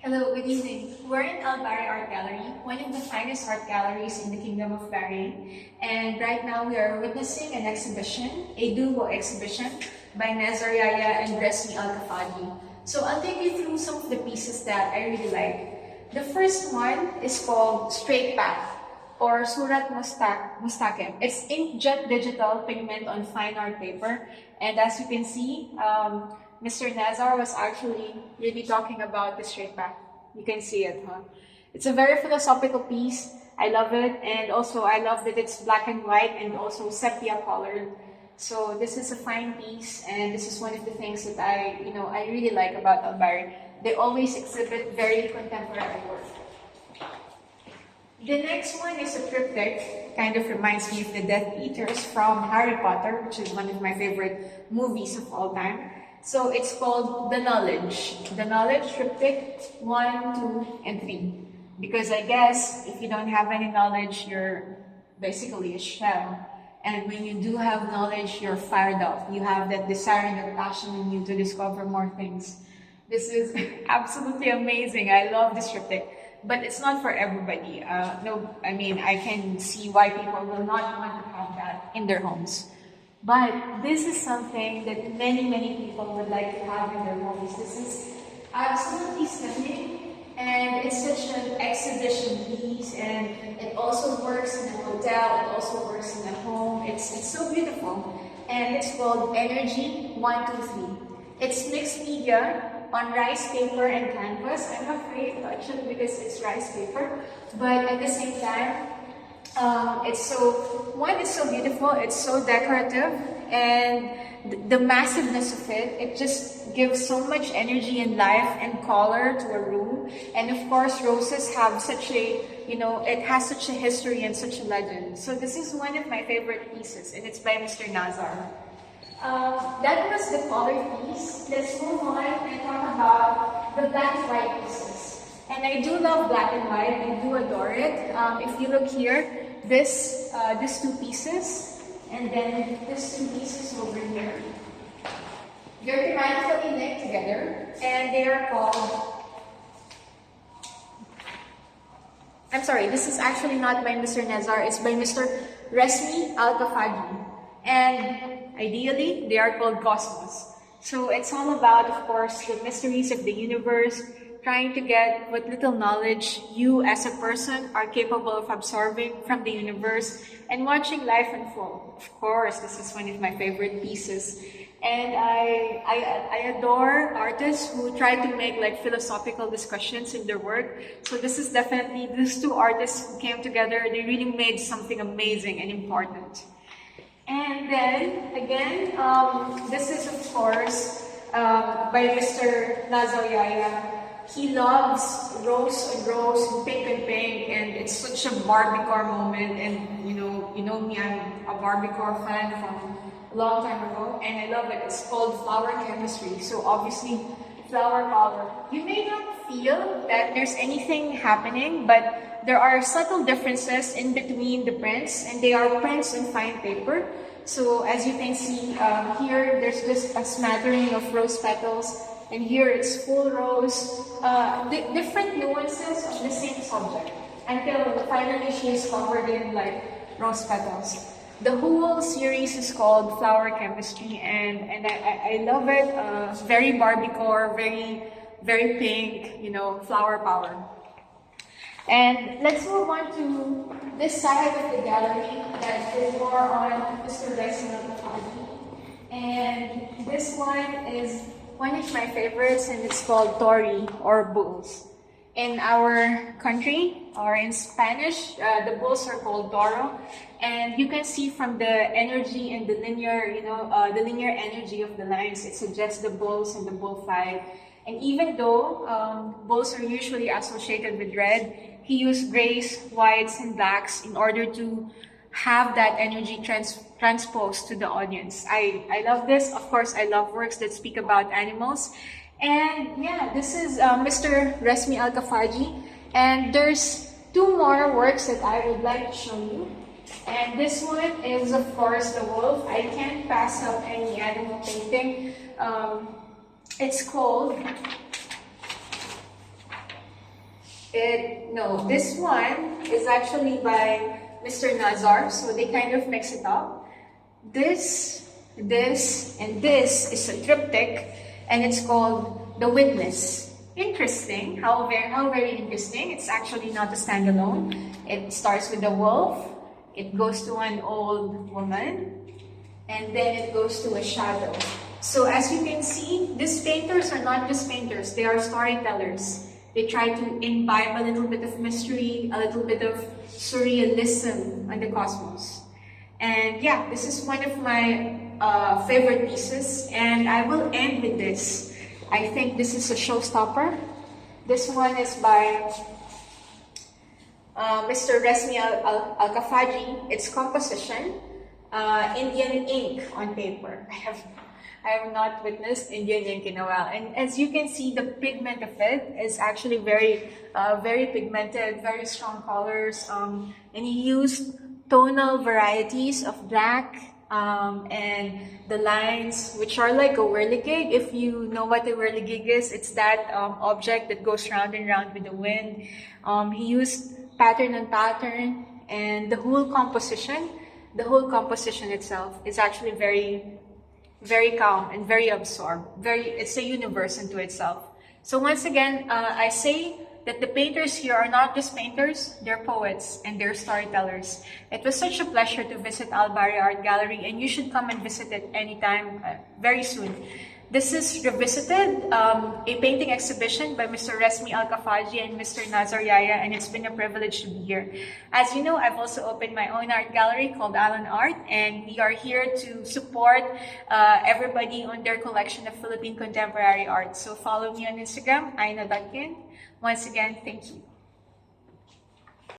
Hello, good evening. We're in Albareh Art Gallery, one of the finest art galleries in the Kingdom of Bahrain. And right now we are witnessing an exhibition, a duo exhibition by Nazar Yahya and Resmi Al-Kafadi. So I'll take you through some of the pieces that I really like. The first one is called Straight Path or Surat Mustaqim. It's inkjet digital pigment on fine art paper. And as you can see, Mr. Nazar was actually really talking about the straight path. You can see it, huh? It's a very philosophical piece. I love it. And also I love that it's black and white and also sepia colored. So this is a fine piece, and this is one of the things that I really like about Albareh. They always exhibit very contemporary work. The next one is a triptych. Kind of reminds me of the Death Eaters from Harry Potter, which is one of my favorite movies of all time. So it's called The Knowledge. The Knowledge triptych 1, 2, and 3. Because I guess if you don't have any knowledge, you're basically a shell. And when you do have knowledge, you're fired up. You have that desire and that passion in you to discover more things. This is absolutely amazing. I love this triptych. But it's not for everybody. I can see why people will not want to have that in their homes. But this is something that many people would like to have in their homes. This is absolutely stunning, and it's such an exhibition piece, and it also works in a hotel, it also works in a home. It's so beautiful, and it's called Energy 123. It's mixed media on rice paper and canvas. I'm afraid to touch it because it's rice paper, but at the same time, it's so beautiful, it's so decorative, and the massiveness of it just gives so much energy and life and color to a room. And of course, roses have such a, it has such a history and such a legend. So this is one of my favorite pieces, and it's by Mr. Nazar. That was the color piece. Let's move on and talk about the black and white pieces. And I do love black and white. I do adore it. If you look here, these two pieces, and then these two pieces over here, they're thematically linked together, and they are called. I'm sorry, this is actually not by Mr. Nazar. It's by Mr. Resmi Al-Kafadi, and ideally, they are called Cosmos. So it's all about, of course, the mysteries of the universe, trying to get what little knowledge you as a person are capable of absorbing from the universe and watching life unfold. Of course, this is one of my favorite pieces. And I adore artists who try to make like philosophical discussions in their work. So this is definitely, these two artists who came together, they really made something amazing and important. And then, again, this is of course by Mr. Nazar Yahya. He loves rose and pink, and it's such a Barbiecore moment. And you know me, I'm a Barbiecore fan from a long time ago, and I love it. It's called Flower Chemistry. So obviously, flower color. You may not feel that there's anything happening, but there are subtle differences in between the prints, and they are prints on fine paper. So as you can see here, there's just a smattering of rose petals. And here it's full rose, different nuances of the same subject, until finally she is covered in like rose petals. The whole series is called Flower Chemistry, and I love it. Very Barbiecore, very pink, flower power. And let's move on to this side of the gallery that is more on Mr. Resmi Al-Kafadi. And this one is one of my favorites, and it's called Tori or bulls. In our country, or in Spanish, the bulls are called toro, and you can see from the energy and the linear energy of the lines, it suggests the bulls and the bullfight. And even though bulls are usually associated with red, he used grays, whites, and blacks in order to have that energy transposed to the audience. I love this. Of course, I love works that speak about animals. And yeah, this is Mr. Resmi Al-Kafadi. And there's two more works that I would like to show you. And this one is, of course, the wolf. I can't pass up any animal painting. It's called No, this one is actually by Mr. Nazar, so they kind of mix it up. This, and this is a triptych, and it's called The Witness. Interesting, how very interesting. It's actually not a standalone. It starts with a wolf, it goes to an old woman, and then it goes to a shadow. So as you can see, these painters are not just painters, they are storytellers. They try to imbibe a little bit of mystery, a little bit of surrealism on the cosmos. And yeah, this is one of my favorite pieces, and I will end with this. I think this is a showstopper. This one is by Mr. Resmi Al-Kafaji. It's composition, Indian ink on paper. I have not witnessed Indian ink in a while, and as you can see, the pigment of it is actually very pigmented, very strong colors, and he used tonal varieties of black, and the lines, which are like a whirligig. If you know what a whirligig is, it's that object that goes round and round with the wind. He used pattern on pattern, and the whole composition itself is actually very calm and very absorbed. It's a universe into itself. So once again, I say that the painters here are not just painters, they're poets and they're storytellers. It was such a pleasure to visit Albareh Art Gallery, and you should come and visit it anytime, very soon. This is Revisited, a painting exhibition by Mr. Resmi Al-Kafaji and Mr. Nazar Yaya, and it's been a privilege to be here. As you know, I've also opened my own art gallery called Alan Art, and we are here to support everybody on their collection of Philippine contemporary art. So follow me on Instagram, Aina Batkin. Once again, thank you.